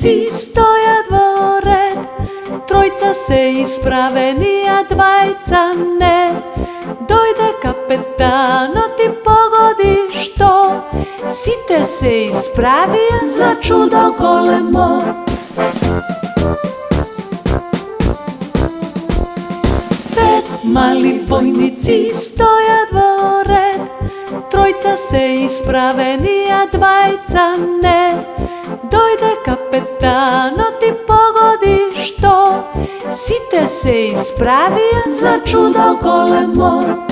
vojnici stoja dvored, trojca se isprave, nija dvajca ne. Dojde kapetan, ti pogodi što, site se ispravija za čudo golemo. Pet mali vojnici stoja dvored, trojca se isprave, nija dvajca ne. Dojde kapetan, ti pogodi što, site se ispravija za čudo golemo.